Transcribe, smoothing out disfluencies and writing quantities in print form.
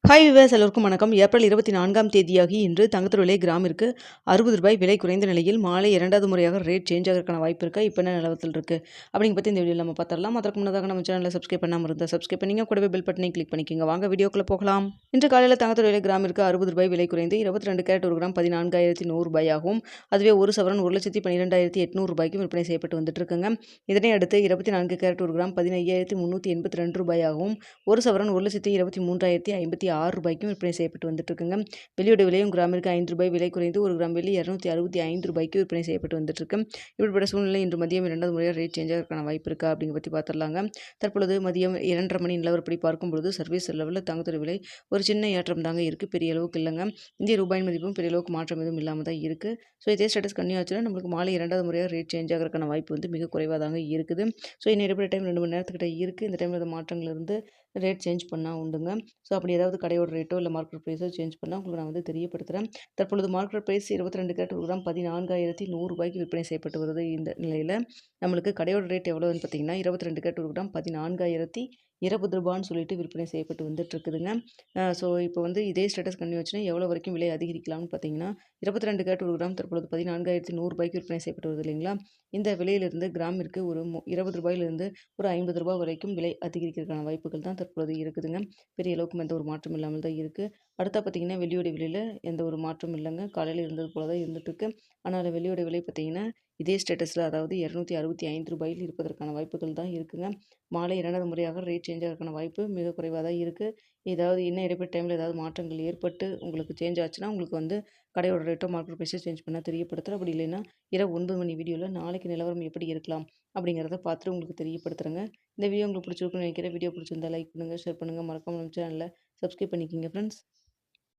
Hi viewers எல்லோருக்கும் வணக்கம். April 24ஆம் தேதியாகி இன்று தங்கத்தோட விலை கிராமிற்கு ₹60 விலை குறைந்த நிலையில் மாலை 2வது முறையாக ரேட் சேஞ்ச் ஆகிறதுக்கான வாய்ப்பு இருக்கா? இப்போ என்ன நிலவரத்தில் இருக்குது அப்படிங்க பற்றி இந்த வீடியோவில் நம்ம பார்த்துடலாம். அதற்கு முன்னதாக நம்ம சேனலில் சப்ஸ்கிரைப் பண்ணாமல் இருந்தால் சப்ஸ்கிரைப் பண்ணிங்க, கூடவே பெல் பட்டனையும் கிளிக் பண்ணிக்கோங்க. வாங்க வீடியோக்குள்ளே போகலாம். இன்று காலையில் தங்கத்தோட விலை கிராமிற்கு ₹60 விலை குறைந்து 22 கேரட் 1 கிராம் ₹14,100 ஆகவும், அதுவே ஒரு சவரன் ₹1,12,800 விற்பனை செய்யப்பட்டு வந்துட்டு இருக்குங்க. இதனை அடுத்து 24 கேரட் 1 கிராம் ₹15,382 ஆகவும், ஒரு சவரன் ₹1,23,056 விற்பனை செய்யப்பட்டு வந்துட்டு இருக்குங்க. வெள்ளியோட விலையும் கிராமிற்கு ₹5 விலை குறைந்து 1 கிராம் வெள்ளி ₹265 விற்பனை செய்யப்பட்டு வந்துட்டு இருக்கு. இப்படிப்பட்ட சூழ்நிலை இன்று மதியம் 2வது முறையாக ரேட் சேஞ்ச் ஆகிறதுக்கான வாய்ப்பு இருக்கா அப்படிங்க பற்றி பார்த்துடலாங்க. தற்பொழுது மதியம் 2:30 மணி நிலவரப்படி பார்க்கும்பொழுது சர்வீஸ் லெவலில் தங்கத்தோட விலை ஒரு சின்ன ஏற்றம் தாங்க இருக்குது, பெரிய அளவுக்கு இல்லைங்க. இந்திய ரூபாயின் மதிப்பும் பெரிய அளவுக்கு மாற்றம் எதுவும் இல்லாமல் தான் இருக்குது. ஸோ இதே ஸ்டேட்டஸ் கன்னியூ ஆச்சுன்னா நம்மளுக்கு மாலை 2வது முறையாக ரேட் சேஞ்ச் ஆகிறதுக்கான வாய்ப்பு மிக குறைவாக தாங்க இருக்குது. ஸோ இன்னும் இடைப்பட்ட டைம் 2 மணி நேரத்துக்கிட்ட இருக்குது. இந்த டைமில் மாற்றங்கள் இருந்து ரேட் சேஞ்ச் பண்ணால் உண்டுங்க. ஸோ அப்படி ஏதாவது கடையோட ரேட்டோ இல்லை மார்க்கெட் ப்ரைஸோ சேஞ்ச் பண்ணால் உங்களுக்கு நான் தெரியப்படுத்துகிறேன். தற்பொழுது மார்க்கெட் ப்ரைஸ் 22 கேரட் 1 கிராம் ₹14,100 விற்பனை செய்யப்பட்டு வருது. இந்த நிலையில் நம்மளுக்கு கடையோட ரேட் எவ்வளோன்னு பார்த்தீங்கன்னா 22 கேரட் 1 கிராம் ₹14,020 சொல்லிட்டு விற்பனை செய்யப்பட்டு வந்துட்டு இருக்குதுங்க. ஸோ இப்போ இதே ஸ்டேட்டஸ் கன்டினியூ ஆச்சுன்னா எவ்வளோ வரைக்கும் விலை அதிகரிக்கலாம்னு பார்த்தீங்கன்னா 22 கேரட் 1 கிராம் தற்பொழுது ₹14,100 விற்பனை செய்யப்பட்டு வருது இல்லைங்களா. இந்த விலையிலிருந்து கிராமிற்கு ஒரு ₹20 ஒரு ₹50 வரைக்கும் விலை அதிகரிக்கிறதுக்கான வாய்ப்புகள் தான் தற்பொழுது இருக்குதுங்க. பெரிய அளவுக்கு எந்த ஒரு மாற்றம் இல்லாமல் தான் இருக்குது. அடுத்தா பார்த்தீங்கன்னா வெள்ளியோட விலையில் எந்த ஒரு மாற்றமும் இல்லைங்க. காலையில் இருந்தது போல தான் இருந்துகிட்ருக்கு. ஆனால் வெள்ளியோட விலை பார்த்தீங்கன்னா இதே ஸ்டேட்டஸில், அதாவது ₹265 இருப்பதற்கான வாய்ப்புகள் தான் இருக்குங்க. மாலை 2வது முறையாக ரேட் சேஞ்ச் ஆகிறதுக்கான வாய்ப்பு மிக குறைவாக தான் இருக்குது. ஏதாவது இன்னும் இடைப்பட்ட டைமில் ஏதாவது மாற்றங்கள் ஏற்பட்டு உங்களுக்கு சேஞ்ச் ஆச்சுன்னா உங்களுக்கு கடையோட ரேட்டோ மார்க்கெட் ப்ரைஸோ சேஞ்ச் பண்ணால் தெரியப்படுத்துகிறேன். அப்படி இல்லைன்னா இரவு 9 மணி வீடியோவில் நாளைக்கு நிலவரம் எப்படி இருக்கலாம் அப்படிங்கிறத பார்த்துட்டு உங்களுக்கு தெரியப்படுத்துகிறேங்க. இந்த வீடியோ உங்களுக்கு பிடிச்சிருக்குன்னு நினைக்கிறேன். வீடியோ பிடிச்சிருந்தா லைக் பண்ணுங்கள், ஷேர் பண்ணுங்கள், மறக்காம நம்ம சேனலில் சப்ஸ்கிரைப் பண்ணிக்கோங்க ஃப்ரெண்ட்ஸ்.